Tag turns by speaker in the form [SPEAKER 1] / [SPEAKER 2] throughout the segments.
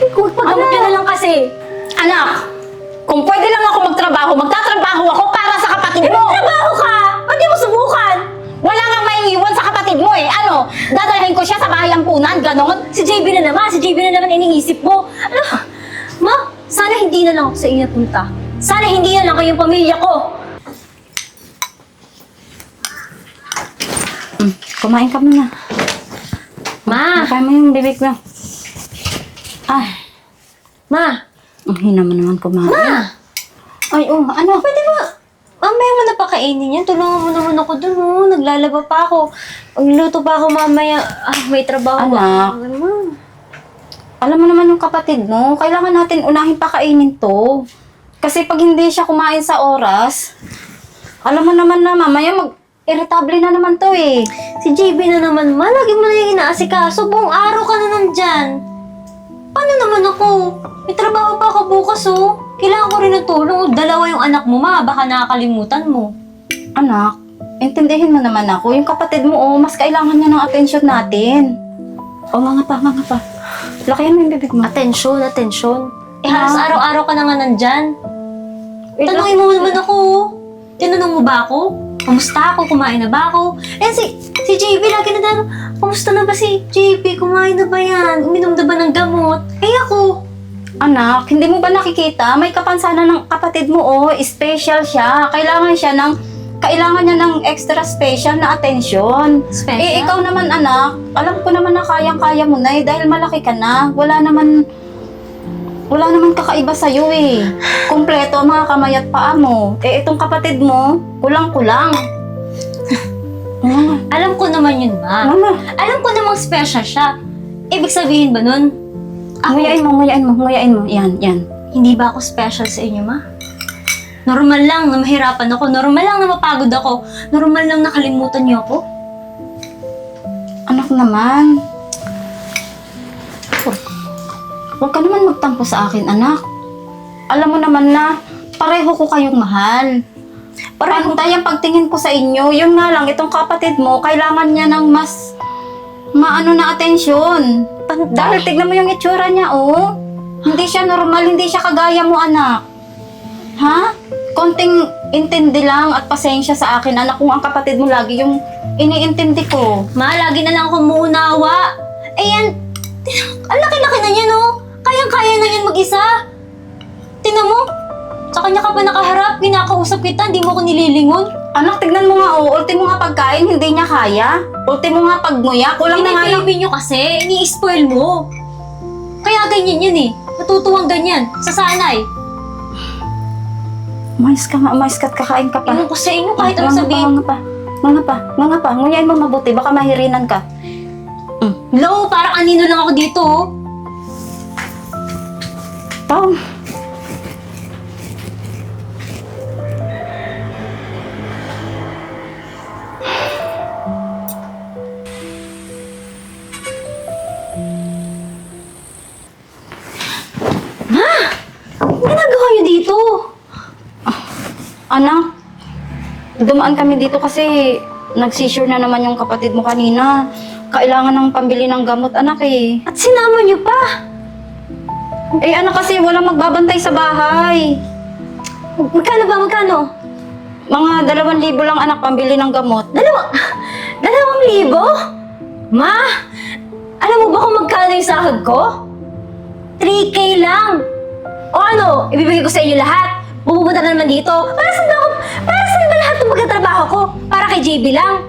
[SPEAKER 1] Magpagamot ka na lang kasi.
[SPEAKER 2] Anak, kung pwede lang ako magtrabaho, magtatrabaho ako para sa kapatid mo.
[SPEAKER 1] Trabaho ka! Ba't di mo subukan?
[SPEAKER 2] Wala nga maiiwan sa kapatid mo eh. Ano, dadalhin ko siya sa bahay ampunan, ganon?
[SPEAKER 1] Si JB na naman. Si JB na naman iniisip mo. Ano? Ma, sana hindi na lang ako sa inyo punta. Sana hindi na lang kayong pamilya ko.
[SPEAKER 2] Kumain ka muna.
[SPEAKER 1] Ma!
[SPEAKER 2] Kaya mo yung bibig mo. Ay,
[SPEAKER 1] Ma!
[SPEAKER 2] ang hina mo naman kumain.
[SPEAKER 1] Ma!
[SPEAKER 2] Ay, ano?
[SPEAKER 1] Pwede ba? Mamaya mo na pakainin yan. Tulungan mo naman ako dun, oh. Naglalaba pa ako. Magluto pa ako mamaya. May trabaho
[SPEAKER 2] Anak.
[SPEAKER 1] ako. Ano?
[SPEAKER 2] Alam mo naman yung kapatid mo, kailangan natin unahin pakainin to. Kasi pag hindi siya kumain sa oras, alam mo naman na mamaya irritable na naman to eh.
[SPEAKER 1] Si JB na naman, ma. Lagi mo na yung inaasikaso. Buong araw ka na nandyan. Paano naman ako? May trabaho pa ako bukas, oh. Kailangan ko rin ng tulong. Dalawa yung anak mo, ma. Baka nakakalimutan mo.
[SPEAKER 2] Anak, intindihin mo naman ako. Yung kapatid mo, mas kailangan niya ng atensyon natin. Mga pa. Lakayan mo yung bibig mo.
[SPEAKER 1] Atensyon. Halos araw-araw ka na nga nandyan. Tanungin mo naman ako, oh. Tinanong mo ba ako? Kamusta ako? Kumain na ba ako? Si JB lagi na tanong, kamusta na ba si JB? Kumain na ba yan? Uminom na ba ng gamot? Ako.
[SPEAKER 2] Anak, hindi mo ba nakikita? May kapansanan ng kapatid mo, special siya. Kailangan niya ng extra special na atensyon.
[SPEAKER 1] Special?
[SPEAKER 2] Eh, ikaw naman anak, alam ko naman na kayang-kaya mo na dahil malaki ka na. Wala naman kakaiba sa'yo eh. Kumpleto ang mga kamay at paa mo. Eh, itong kapatid mo, kulang-kulang.
[SPEAKER 1] Alam ko naman yun, ma.
[SPEAKER 2] Mama,
[SPEAKER 1] Alam ko namang special siya. Ibig sabihin ba nun?
[SPEAKER 2] nguyain mo. Yan.
[SPEAKER 1] Hindi ba ako special sa inyo, ma? Normal lang na mahirapan ako. Normal lang na mapagod ako. Normal lang nakalimutan niyo ako.
[SPEAKER 2] Anak naman. Huwag ka naman magtampo sa akin, anak. Alam mo naman na pareho ko kayong mahal. Pantay ang pagtingin ko sa inyo. Yun nga lang, itong kapatid mo, kailangan niya ng mas maano na atensyon. Dahil tignan mo yung itsura niya, oh. Hindi siya normal, hindi siya kagaya mo, anak. Ha? Konting intindi lang at pasensya sa akin, anak, kung ang kapatid mo lagi yung iniintindi ko.
[SPEAKER 1] Ma, lagi na lang akong muunawa. Ayan, ang laki-laki na niya, no? Kayang-kaya na yan mag-isa. Tingnan mo, sa kanya ka pa nakaharap, kinakausap kita, hindi mo ko nililingon.
[SPEAKER 2] Anak, tignan mo nga, oh. Ultimo nga pagkain, hindi niya kaya. Ultimo nga pagmuya, kulang na nga lang.
[SPEAKER 1] Baby nyo kasi, ini-spoil mo. Kaya ganyan yun eh. Natutuwang ganyan, sa sanay.
[SPEAKER 2] Umayos ka at kakain ka pa.
[SPEAKER 1] Iwan ko sa inyo kahit ano sabihin.
[SPEAKER 2] Mga pa. Nguyain mo mabuti, baka mahirinan ka.
[SPEAKER 1] Hello, parang anino lang ako dito, oh.
[SPEAKER 2] Tom.
[SPEAKER 1] Ano ginagawa niyo dito?
[SPEAKER 2] Anak, dumaan kami dito kasi nag-seizure na naman yung kapatid mo kanina. Kailangan ng pambili ng gamot, anak eh.
[SPEAKER 1] At sinama niyo pa.
[SPEAKER 2] Eh anak kasi walang magbabantay sa bahay.
[SPEAKER 1] Magkano ba, magkano?
[SPEAKER 2] Mga 2,000 lang anak pambili ng gamot.
[SPEAKER 1] 2,000? Ma, alam mo ba kung magkano yung sahod ko? 3K lang. O ano, ibibigay ko sa inyo lahat. Pupunta na naman dito. Para saan ba lahat ng pagkatrabaho ko? Para kay JB lang.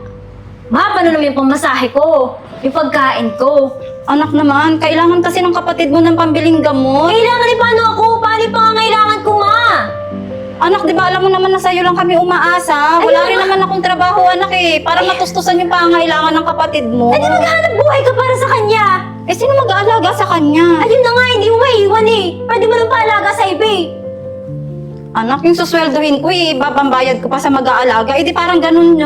[SPEAKER 1] Ma, paano naman yung pamasahe ko? Yung pagkain ko?
[SPEAKER 2] Anak naman, kailangan kasi ng kapatid mo ng pambiling gamot.
[SPEAKER 1] Kailangan ni paano ako? Paano yung pangangailangan ko, ma?
[SPEAKER 2] Anak, di ba alam mo naman na sa'yo lang kami umaasa? Wala
[SPEAKER 1] Ayun,
[SPEAKER 2] rin naman akong trabaho, anak eh. Para matustusan yung pangangailangan ng kapatid mo.
[SPEAKER 1] Ay, di maghahanap buhay ka para sa kanya.
[SPEAKER 2] Eh, sino mag-aalaga sa kanya?
[SPEAKER 1] Ayun na nga, hindi mo maiwan eh. Pwede mo nang paalaga sa iba eh.
[SPEAKER 2] Anak, yung susweldohin ko eh, babambayad ko pa sa mag-aalaga. Eh, di parang ganun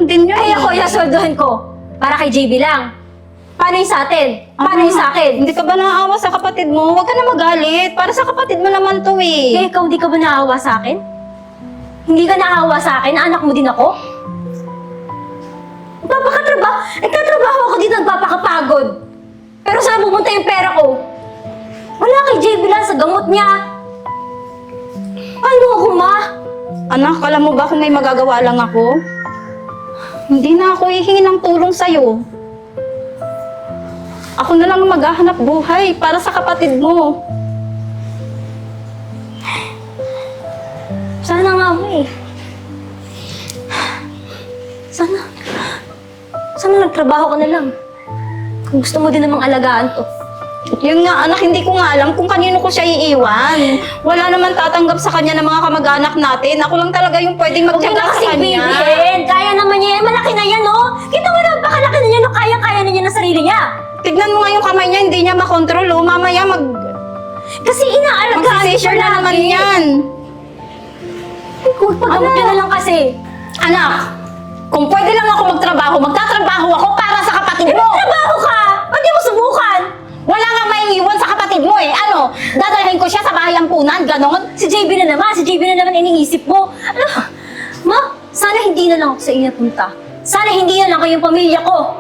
[SPEAKER 2] din yun.
[SPEAKER 1] Ay ako, iasweldohan ko. Para kay JB lang. Paano yung sa atin? Paano yung sa akin?
[SPEAKER 2] Hindi ka ba naawa sa kapatid mo? Huwag ka na magalit. Para sa kapatid mo naman to eh.
[SPEAKER 1] Eh, ikaw hindi ka ba naawa sa akin? Hindi ka naawa sa akin? Anak mo din ako? Nagtatrabaho ako dito, nagpapakapagod. Pero saan pupunta yung pera ko? Wala kay JB lang sa gamot niya. Paano ako, ma?
[SPEAKER 2] Anak, alam mo ba kung may magagawa lang ako? Hindi na ako hihingi ng tulong sa'yo. Ako na lang ang maghahanap buhay para sa kapatid mo.
[SPEAKER 1] Sana nga mo eh. Sana nagtrabaho ka na lang. Kung gusto mo din namang alagaan to.
[SPEAKER 2] Yun nga, anak, hindi ko nga alam kung kanino ko siya iiwan. Wala naman tatanggap sa kanya ng mga kamag-anak natin. Ako lang talaga yung pwedeng
[SPEAKER 1] Huwag mo na
[SPEAKER 2] magtiyaga sa
[SPEAKER 1] kasi
[SPEAKER 2] kanya.
[SPEAKER 1] babyhin. Kaya naman niya yan. Malaki na yan, oh. Kita mo naman pakalaki na niya, no? Kaya-kaya na niya ng sarili niya.
[SPEAKER 2] Tignan mo nga yung kamay niya, hindi niya makontrol, oh. Mamaya
[SPEAKER 1] Kasi inaalagaan ko
[SPEAKER 2] mag-seizure na naman yan.
[SPEAKER 1] Kung paggamot niya na lang kasi.
[SPEAKER 2] Anak, kung pwede lang ako magtrabaho, magtatrabaho ako para sa kapatid mo.
[SPEAKER 1] Trabaho ka! Ba't di mo subukan?
[SPEAKER 2] Wala nga maiiwan sa kapatid mo eh. Ano, dadalhin ko siya sa bahay ampunan, ganon?
[SPEAKER 1] Si JB na naman iniisip mo. Ano? Ma, sana hindi na lang ako sa inyo punta. Sana hindi na lang kayong pamilya ko.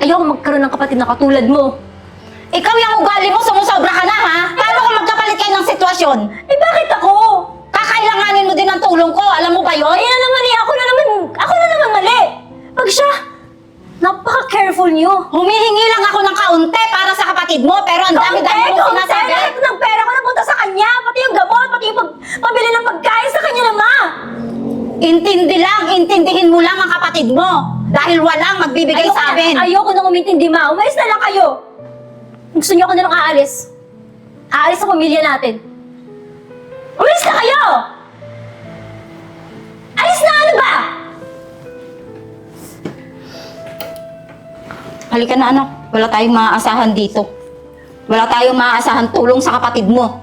[SPEAKER 1] Ayoko magkaroon ng kapatid na katulad mo.
[SPEAKER 2] Ikaw yung ugali mo, sumusobra ka na ha? Paano kung magkapalit kayo ng sitwasyon?
[SPEAKER 1] Eh bakit ako?
[SPEAKER 2] Kakailanganin mo din ng tulong ko, alam mo ba yun?
[SPEAKER 1] Ayun na naman eh, ako na naman mali. Pag siya, napaka-careful niyo.
[SPEAKER 2] Humihingi lang ako ng kaunti para sa kapatid mo, pero ang dami-dami mong sinasabi.
[SPEAKER 1] Lahat ng pera ko napunta sa kanya. Pati yung gamot, pati yung pabili ng pagkain sa kanya na, ma.
[SPEAKER 2] Intindihin mo lang ang kapatid mo. Dahil walang magbibigay sa amin.
[SPEAKER 1] Ayoko nang umintindi, ma. Umalis na lang kayo. Gusto niyo ako na lang aalis. Aalis sa pamilya natin. Umalis na kayo! Alis na, ano ba?
[SPEAKER 2] Halika na anak, wala tayong maaasahan dito. Wala tayong maaasahan tulong sa kapatid mo.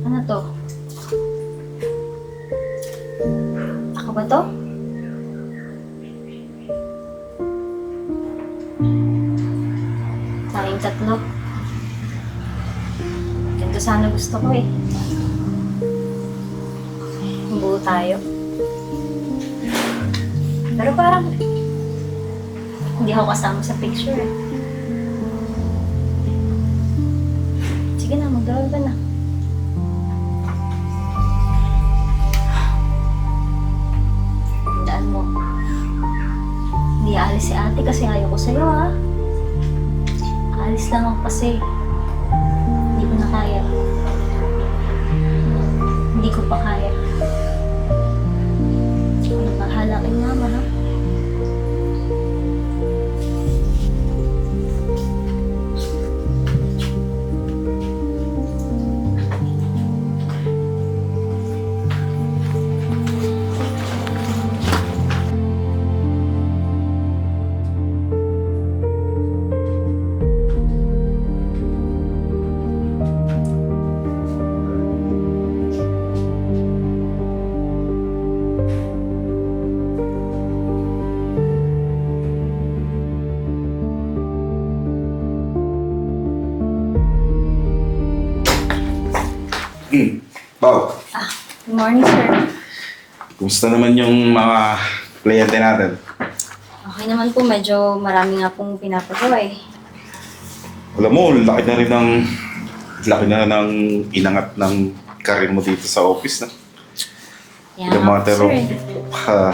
[SPEAKER 1] Ano to? Ako ba to? Tayong tatlo. Ganito sana gusto ko eh. Buo tayo. Pero parang hindi ako kasama sa picture eh. Sige na, mag-draw ka na. Tandaan mo, hindi aalis si ate kasi ayaw ko sa'yo ha. Aalis lang ako kasi hindi ko na kaya. Hindi ko pa kaya. Ano bahala kay mama ha?
[SPEAKER 3] Pao,
[SPEAKER 1] Good morning, sir.
[SPEAKER 3] kumusta naman yung mga kliyente natin?
[SPEAKER 1] Okay naman po, medyo marami nga pong pinapagawa eh.
[SPEAKER 3] Alam mo, laki na ng inangat ng karir mo dito sa office na.
[SPEAKER 1] Kaya
[SPEAKER 3] No
[SPEAKER 1] nga po,
[SPEAKER 3] matter
[SPEAKER 1] sir.
[SPEAKER 3] of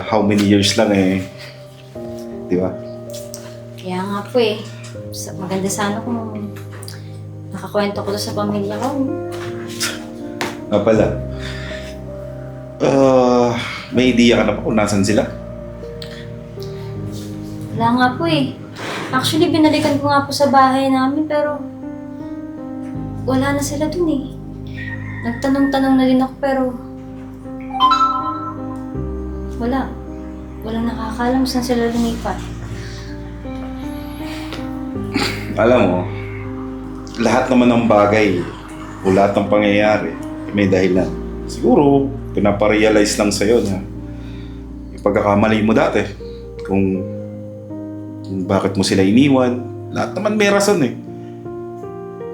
[SPEAKER 3] how many years lang eh. Di ba?
[SPEAKER 1] Kaya nga po eh. Maganda sana kung nakakwento ko to sa pamilya ko.
[SPEAKER 3] Nga pala. May idea ka na ba kung nasan sila?
[SPEAKER 1] Wala nga po eh. Actually, binalikan ko nga po sa bahay namin pero wala na sila dun eh. Nagtanong-tanong na din ako pero wala. Walang nakakalam saan sila lumipat.
[SPEAKER 3] Alam mo, lahat naman ng bagay o lahat ng pangyayari, may dahilan. siguro, pinaparealize lang sa'yo na yung pagkakamali mo dati. Kung bakit mo sila iniwan. Lahat naman may rason eh.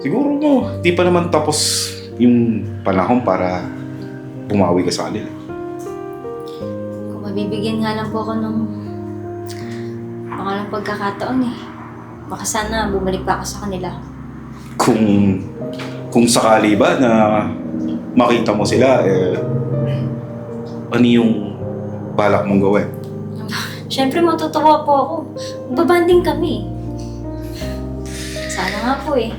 [SPEAKER 3] Siguro mo, di pa naman tapos yung panahon para bumawi ka sa kanila.
[SPEAKER 1] Kung mabibigyan nga lang po ako ng pangalang pagkakataon eh. Baka sana bumalik pa ako sa kanila.
[SPEAKER 3] Kung sakali ba na makita mo sila, ano yung balak mong gawin?
[SPEAKER 1] Siyempre matutuwa po ako. Babanding kami. Sana nga po eh.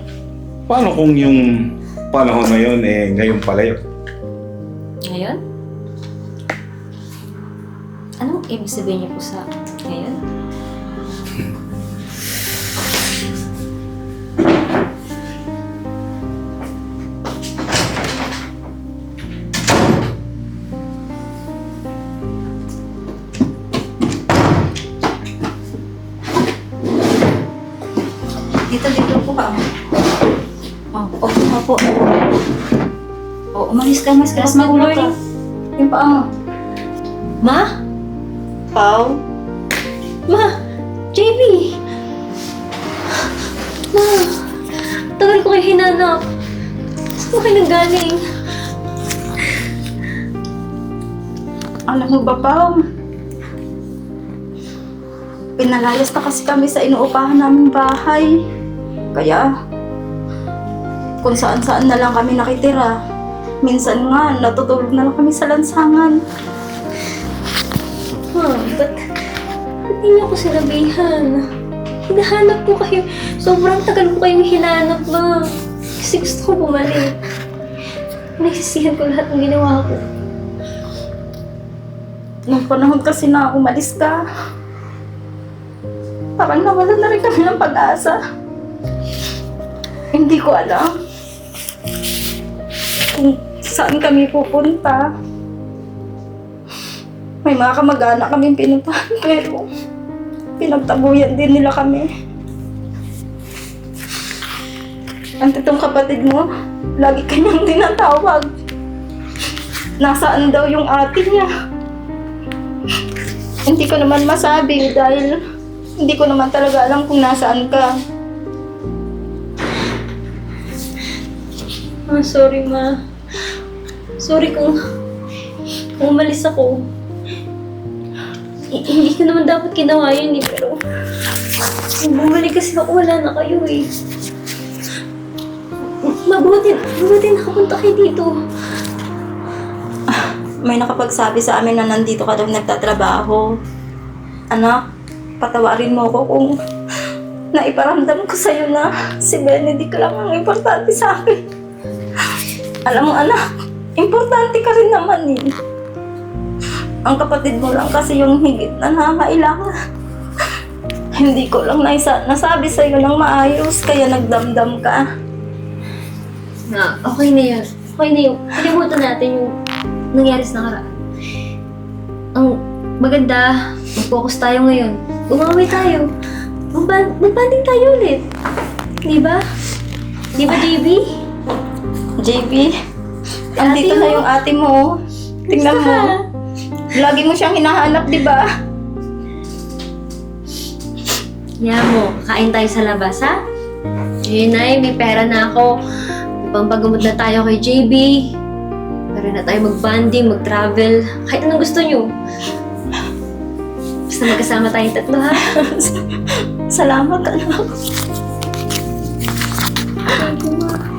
[SPEAKER 3] Paano kung yung panahon na yun, ngayon pala yun?
[SPEAKER 1] Ngayon? Anong ibig sabihin niyo po sa ngayon?
[SPEAKER 2] Dito po ka. Po. Umalis ka.
[SPEAKER 1] Yes,
[SPEAKER 2] Magulo ka.
[SPEAKER 1] good
[SPEAKER 2] Yung paa mo.
[SPEAKER 1] Ma?
[SPEAKER 2] Pao?
[SPEAKER 1] Ma! JB! Ma! Tagal ko kayo hinanap. Saan ko kayo nanggaling?
[SPEAKER 2] Alam mo ba, Pao? Pinalayas na kasi kami sa inuupahan naming bahay. Kaya, kung saan-saan na lang kami nakitira. Minsan nga, natutulog na lang kami sa lansangan.
[SPEAKER 1] Ma, ba't di niyo ako sinabihan? Hinahanap ko kayo. Sobrang tagal ko kayong hinanap, ma. Kasi gusto ko bumalik. Nagsisihan ko lahat ng ginawa ko.
[SPEAKER 2] Nung panahon kasi na umalis ka, parang nawala na rin kami ng pag-asa. Hindi ko alam kung saan kami pupunta. May mga kamag-anak kaming pinuntahan, pero pinagtabuyan din nila kami. Ang itong kapatid mo, lagi kanyang tinatawag. Nasaan daw yung ate niya? Hindi ko naman masabi dahil hindi ko naman talaga alam kung nasaan ka.
[SPEAKER 1] Sorry, ma. Sorry kung umalis ako. Hindi ko naman dapat ginawa yun eh, pero bumalik kasi ako, wala na kayo eh. Mabuti nakapunta kayo dito.
[SPEAKER 2] May nakapagsabi sa amin na nandito ka daw nagtatrabaho. Anak, patawarin mo ko kung naiparamdam ko sa'yo na si Benedict lang ang importante sa akin. Alam mo, anak, importante ka rin naman eh. Ang kapatid mo lang kasi yung higit na nakakailangan. Hindi ko lang nasabi sa'yo ng maayos, kaya nagdamdam ka.
[SPEAKER 1] Na, okay na yun. Okay na yun. Kalimutan natin yung nangyari sa nakaraan. Ang maganda, mag-focus tayo ngayon. Umawi tayo. Mag-banding tayo ulit. Di ba? Di ba, JB?
[SPEAKER 2] JB, andito na yung ate mo. Tingnan mo. Lagi mo siyang hinahanap, di ba?
[SPEAKER 1] Yan mo, kain tayo sa labas, ha? Yun na may pera na ako. May pampagamot na tayo kay JB. Pwede na tayo mag-banding, mag-travel. Kahit anong gusto nyo. Basta magkasama tayong tatlo, ha?
[SPEAKER 2] Salamat, anak.
[SPEAKER 1] Thank you, ma.